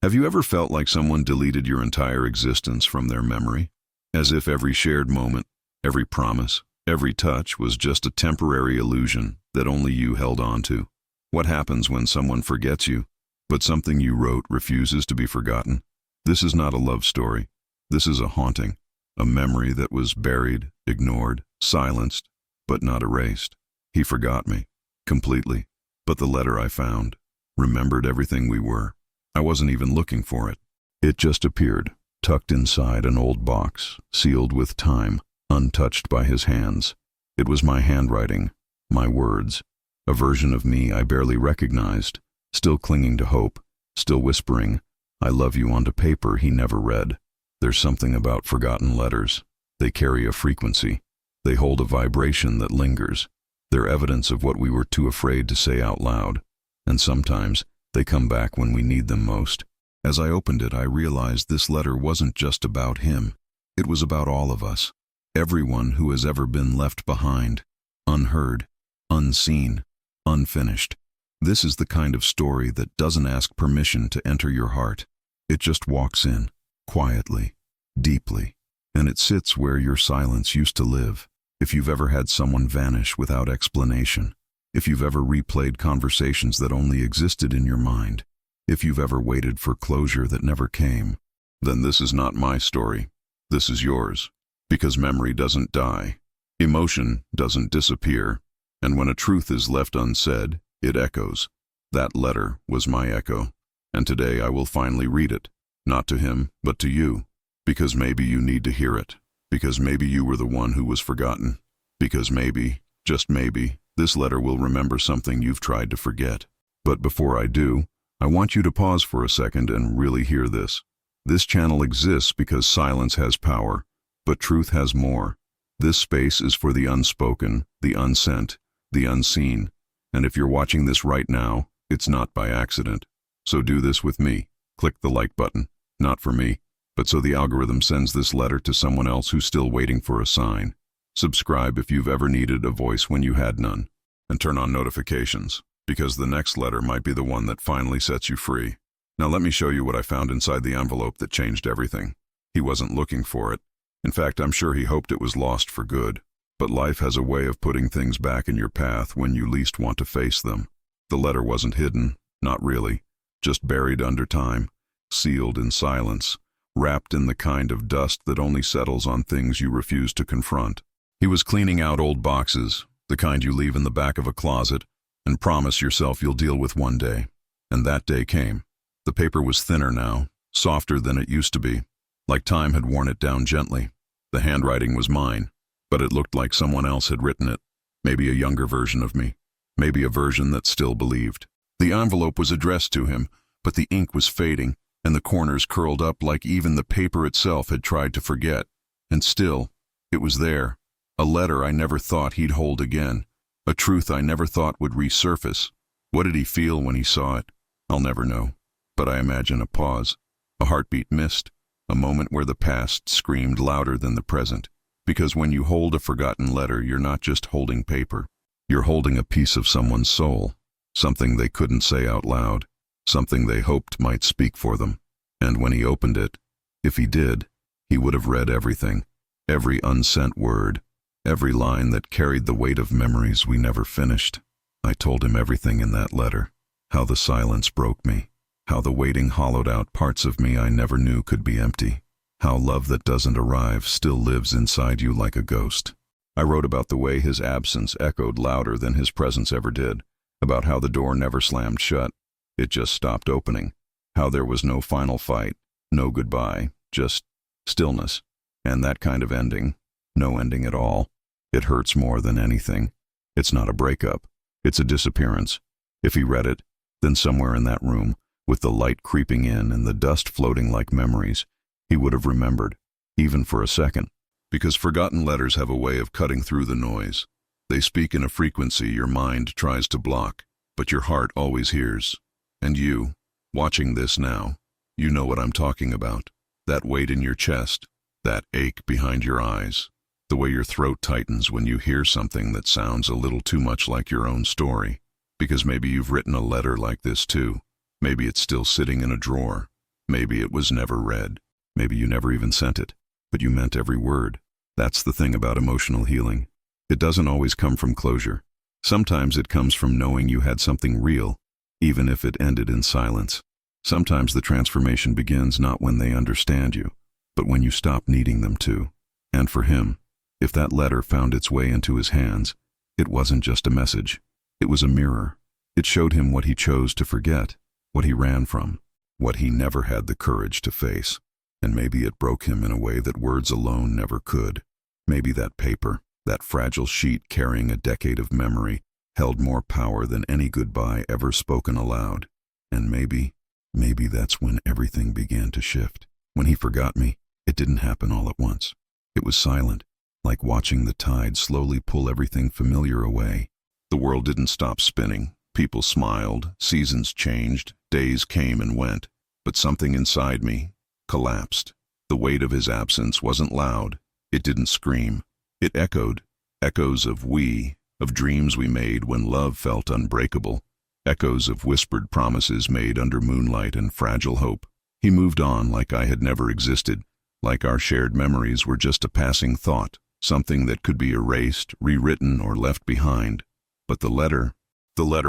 Have you ever felt like someone deleted your entire existence from their memory? As if every shared moment, every promise, every touch was just a temporary illusion that only you held on to? What happens when someone forgets you, but something you wrote refuses to be forgotten? This is not a love story. This is a haunting, a memory that was buried, ignored, silenced, but not erased. He forgot me, completely. But the letter I found remembered everything we were. I wasn't even looking for it. It just appeared, tucked inside an old box, sealed with time, untouched by his hands. It was my handwriting, my words, a version of me I barely recognized, still clinging to hope, still whispering, "I love you" onto paper he never read. There's something about forgotten letters. They carry a frequency. They hold a vibration that lingers. They're evidence of what we were too afraid to say out loud. And sometimes, they come back when we need them most. As I opened it, I realized this letter wasn't just about him. It was about all of us. Everyone who has ever been left behind, unheard, unseen, unfinished. This is the kind of story that doesn't ask permission to enter your heart. It just walks in, quietly, deeply, and it sits where your silence used to live. If you've ever had someone vanish without explanation, if you've ever replayed conversations that only existed in your mind, if you've ever waited for closure that never came, then this is not my story. This is yours. Because memory doesn't die. Emotion doesn't disappear. And when a truth is left unsaid, it echoes. That letter was my echo. And today I will finally read it. Not to him, but to you. Because maybe you need to hear it. Because maybe you were the one who was forgotten. Because maybe, just maybe, this letter will remember something you've tried to forget. But before I do, I want you to pause for a second and really hear this. This channel exists because silence has power, but truth has more. This space is for the unspoken, the unsent, the unseen. And if you're watching this right now, it's not by accident. So do this with me. Click the like button. Not for me, but so the algorithm sends this letter to someone else who's still waiting for a sign. Subscribe if you've ever needed a voice when you had none. And turn on notifications, because the next letter might be the one that finally sets you free. Now let me show you what I found inside the envelope that changed everything. He wasn't looking for it. In fact, I'm sure he hoped it was lost for good. But life has a way of putting things back in your path when you least want to face them. The letter wasn't hidden, not really, just buried under time, sealed in silence, wrapped in the kind of dust that only settles on things you refuse to confront. He was cleaning out old boxes, the kind you leave in the back of a closet, and promise yourself you'll deal with one day. And that day came. The paper was thinner now, softer than it used to be, like time had worn it down gently. The handwriting was mine, but it looked like someone else had written it. Maybe a younger version of me. Maybe a version that still believed. The envelope was addressed to him, but the ink was fading, and the corners curled up like even the paper itself had tried to forget. And still, it was there. A letter I never thought he'd hold again. A truth I never thought would resurface. What did he feel when he saw it? I'll never know. But I imagine a pause, a heartbeat missed, a moment where the past screamed louder than the present. Because when you hold a forgotten letter, you're not just holding paper. You're holding a piece of someone's soul, something they couldn't say out loud, something they hoped might speak for them. And when he opened it, if he did, he would have read everything, every unsent word, every line that carried the weight of memories we never finished. I told him everything in that letter, how the silence broke me, how the waiting hollowed out parts of me I never knew could be empty, how love that doesn't arrive still lives inside you like a ghost. I wrote about the way his absence echoed louder than his presence ever did, about how the door never slammed shut, it just stopped opening, how there was no final fight, no goodbye, just stillness, and that kind of ending, no ending at all. It hurts more than anything. It's not a breakup, it's a disappearance. If he read it, then somewhere in that room, with the light creeping in and the dust floating like memories, he would have remembered, even for a second. Because forgotten letters have a way of cutting through the noise. They speak in a frequency your mind tries to block, but your heart always hears. And you, watching this now, you know what I'm talking about. That weight in your chest, that ache behind your eyes, the way your throat tightens when you hear something that sounds a little too much like your own story. Because maybe you've written a letter like this too. Maybe it's still sitting in a drawer. Maybe it was never read. Maybe you never even sent it, but you meant every word. That's the thing about emotional healing. It doesn't always come from closure. Sometimes it comes from knowing you had something real, even if it ended in silence. Sometimes the transformation begins not when they understand you, but when you stop needing them to. And for him, if that letter found its way into his hands, it wasn't just a message. It was a mirror. It showed him what he chose to forget, what he ran from, what he never had the courage to face. And maybe it broke him in a way that words alone never could. Maybe that paper, that fragile sheet carrying a decade of memory, held more power than any goodbye ever spoken aloud. And maybe that's when everything began to shift. When he forgot me, it didn't happen all at once. It was silent, like watching the tide slowly pull everything familiar away. The world didn't stop spinning. People smiled, seasons changed, days came and went. But something inside me collapsed. The weight of his absence wasn't loud. It didn't scream. It echoed. Echoes of dreams we made when love felt unbreakable. Echoes of whispered promises made under moonlight and fragile hope. He moved on like I had never existed, like our shared memories were just a passing thought, something that could be erased, rewritten, or left behind. But the letter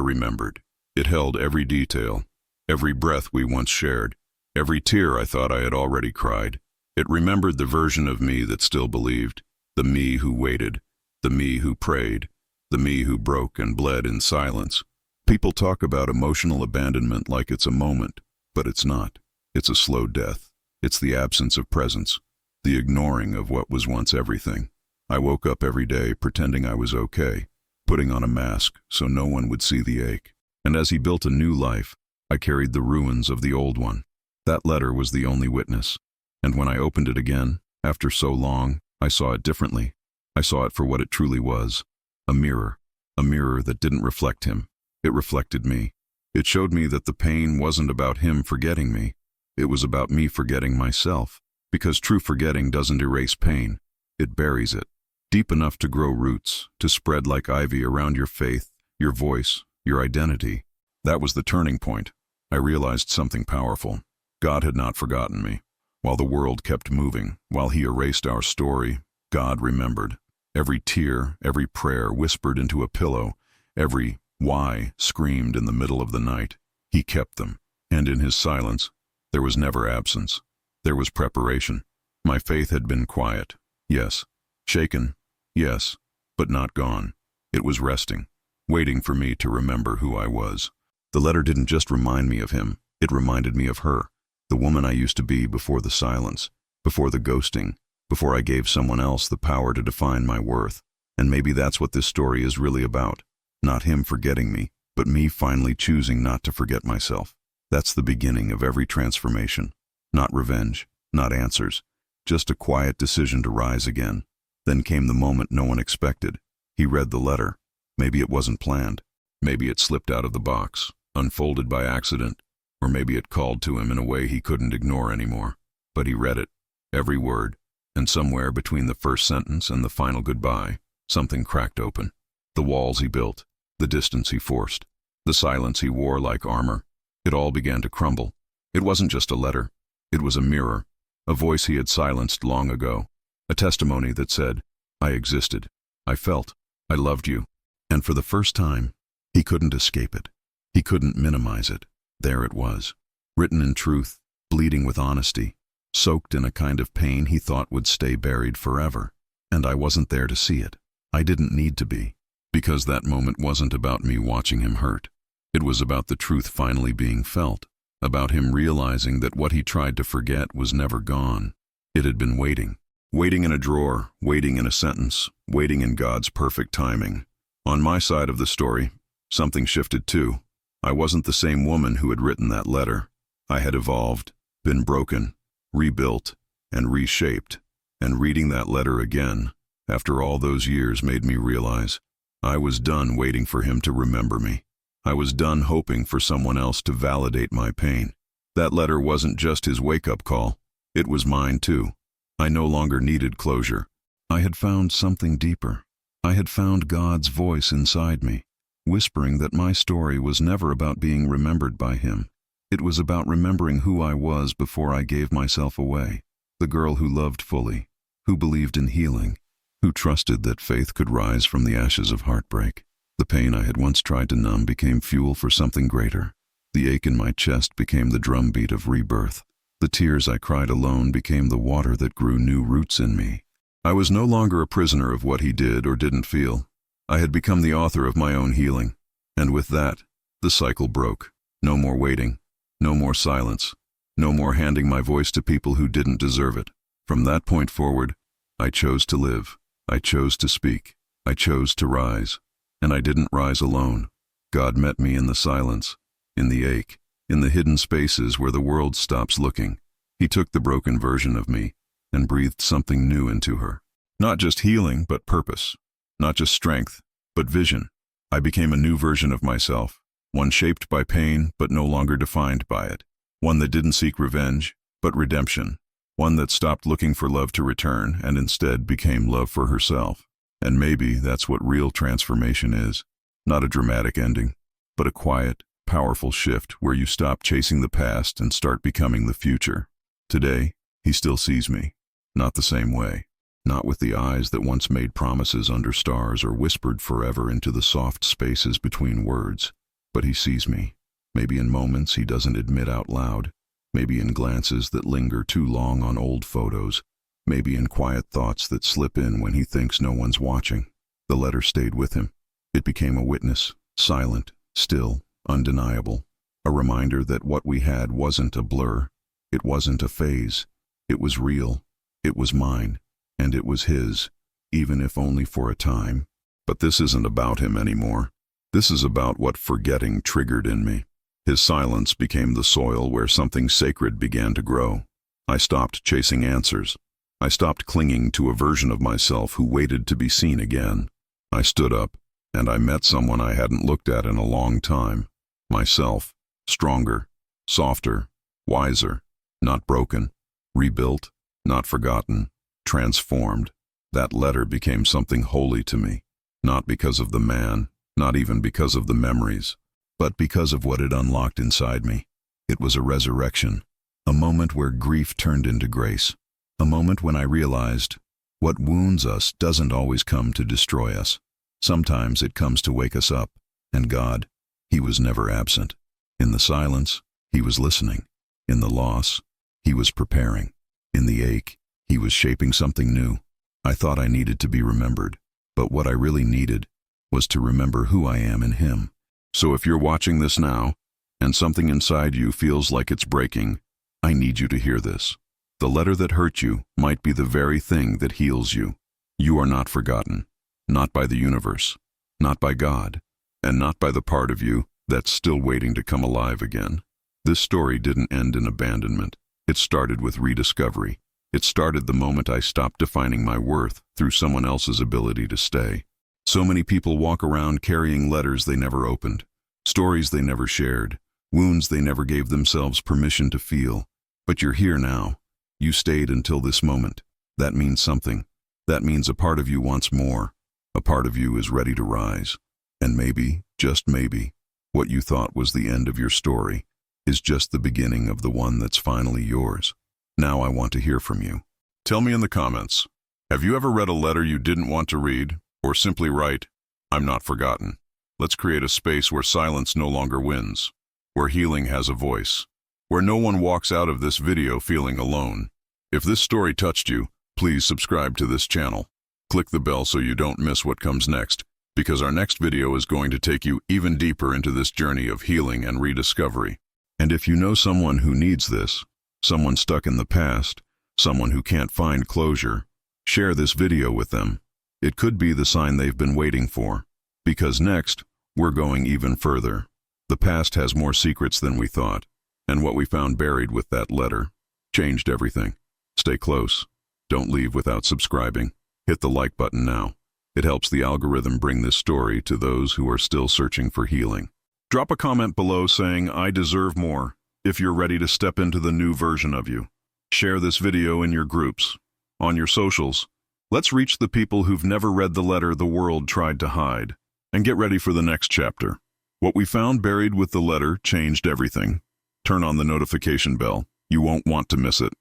remembered. It held every detail, every breath we once shared, every tear I thought I had already cried. It remembered the version of me that still believed, the me who waited, the me who prayed, the me who broke and bled in silence. People talk about emotional abandonment like it's a moment, but it's not. It's a slow death. It's the absence of presence, the ignoring of what was once everything. I woke up every day pretending I was okay, putting on a mask so no one would see the ache. And as he built a new life, I carried the ruins of the old one. That letter was the only witness. And when I opened it again, after so long, I saw it differently. I saw it for what it truly was, a mirror that didn't reflect him. It reflected me. It showed me that the pain wasn't about him forgetting me. It was about me forgetting myself, because true forgetting doesn't erase pain. It buries it, deep enough to grow roots, to spread like ivy around your faith, your voice, your identity. That was the turning point. I realized something powerful. God had not forgotten me. While the world kept moving, while he erased our story, God remembered. Every tear, every prayer whispered into a pillow, every why screamed in the middle of the night. He kept them, and in his silence, there was never absence. There was preparation. My faith had been quiet, yes. Shaken, yes, but not gone. It was resting, waiting for me to remember who I was. The letter didn't just remind me of him, it reminded me of her, the woman I used to be before the silence, before the ghosting, before I gave someone else the power to define my worth. And maybe that's what this story is really about. Not him forgetting me, but me finally choosing not to forget myself. That's the beginning of every transformation. Not revenge, not answers, just a quiet decision to rise again. Then came the moment no one expected. He read the letter. Maybe it wasn't planned. Maybe it slipped out of the box, unfolded by accident, or maybe it called to him in a way he couldn't ignore anymore. But he read it, every word, and somewhere between the first sentence and the final goodbye, something cracked open. The walls he built, the distance he forced, the silence he wore like armor, it all began to crumble. It wasn't just a letter. It was a mirror, a voice he had silenced long ago, a testimony that said, I existed, I felt, I loved you. And for the first time, he couldn't escape it. He couldn't minimize it. There it was, written in truth, bleeding with honesty, soaked in a kind of pain he thought would stay buried forever. And I wasn't there to see it. I didn't need to be, because that moment wasn't about me watching him hurt. It was about the truth finally being felt, about him realizing that what he tried to forget was never gone. It had been waiting in a drawer, waiting in a sentence, waiting in God's perfect timing. On my side of the story, something shifted too. I wasn't the same woman who had written that letter. I had evolved, been broken, rebuilt, and reshaped. And reading that letter again, after all those years, made me realize I was done waiting for him to remember me. I was done hoping for someone else to validate my pain. That letter wasn't just his wake-up call. It was mine too. I no longer needed closure. I had found something deeper. I had found God's voice inside me, whispering that my story was never about being remembered by him. It was about remembering who I was before I gave myself away. The girl who loved fully, who believed in healing, who trusted that faith could rise from the ashes of heartbreak. The pain I had once tried to numb became fuel for something greater. The ache in my chest became the drumbeat of rebirth. The tears I cried alone became the water that grew new roots in me. I was no longer a prisoner of what he did or didn't feel. I had become the author of my own healing. And with that, the cycle broke. No more waiting. No more silence. No more handing my voice to people who didn't deserve it. From that point forward, I chose to live. I chose to speak. I chose to rise. And I didn't rise alone. God met me in the silence, in the ache, in the hidden spaces where the world stops looking. He took the broken version of me and breathed something new into her. Not just healing, but purpose. Not just strength, but vision. I became a new version of myself, one shaped by pain, but no longer defined by it. One that didn't seek revenge, but redemption. One that stopped looking for love to return and instead became love for herself. And maybe that's what real transformation is. Not a dramatic ending, but a quiet, powerful shift where you stop chasing the past and start becoming the future. Today, he still sees me. Not the same way. Not with the eyes that once made promises under stars or whispered forever into the soft spaces between words. But he sees me. Maybe in moments he doesn't admit out loud. Maybe in glances that linger too long on old photos. Maybe in quiet thoughts that slip in when he thinks no one's watching. The letter stayed with him. It became a witness, silent, still, undeniable. A reminder that what we had wasn't a blur. It wasn't a phase. It was real. It was mine. And it was his, even if only for a time. But this isn't about him anymore. This is about what forgetting triggered in me. His silence became the soil where something sacred began to grow. I stopped chasing answers. I stopped clinging to a version of myself who waited to be seen again. I stood up, and I met someone I hadn't looked at in a long time. Myself, stronger, softer, wiser, not broken, rebuilt, not forgotten, transformed. That letter became something holy to me, not because of the man, not even because of the memories, but because of what it unlocked inside me. It was a resurrection, a moment where grief turned into grace, a moment when I realized what wounds us doesn't always come to destroy us. Sometimes it comes to wake us up, and God, he was never absent. In the silence, he was listening. In the loss, he was preparing. In the ache, he was shaping something new. I thought I needed to be remembered, but what I really needed was to remember who I am in him. So if you're watching this now, and something inside you feels like it's breaking, I need you to hear this. The letter that hurt you might be the very thing that heals you. You are not forgotten, not by the universe, not by God, and not by the part of you that's still waiting to come alive again. This story didn't end in abandonment. It started with rediscovery. It started the moment I stopped defining my worth through someone else's ability to stay. So many people walk around carrying letters they never opened, stories they never shared, wounds they never gave themselves permission to feel. But you're here now. You stayed until this moment. That means something. That means a part of you wants more. A part of you is ready to rise. And maybe, just maybe, what you thought was the end of your story is just the beginning of the one that's finally yours. Now I want to hear from you. Tell me in the comments, have you ever read a letter you didn't want to read, or simply write, "I'm not forgotten"? Let's create a space where silence no longer wins, where healing has a voice, where no one walks out of this video feeling alone. If this story touched you, please subscribe to this channel. Click the bell so you don't miss what comes next, because our next video is going to take you even deeper into this journey of healing and rediscovery. And if you know someone who needs this, someone stuck in the past, someone who can't find closure, share this video with them. It could be the sign they've been waiting for. Because next, we're going even further. The past has more secrets than we thought, and what we found buried with that letter changed everything. Stay close. Don't leave without subscribing. Hit the like button now. It helps the algorithm bring this story to those who are still searching for healing. Drop a comment below saying, "I deserve more," if you're ready to step into the new version of you. Share this video in your groups, on your socials. Let's reach the people who've never read the letter the world tried to hide. And get ready for the next chapter. What we found buried with the letter changed everything. Turn on the notification bell. You won't want to miss it.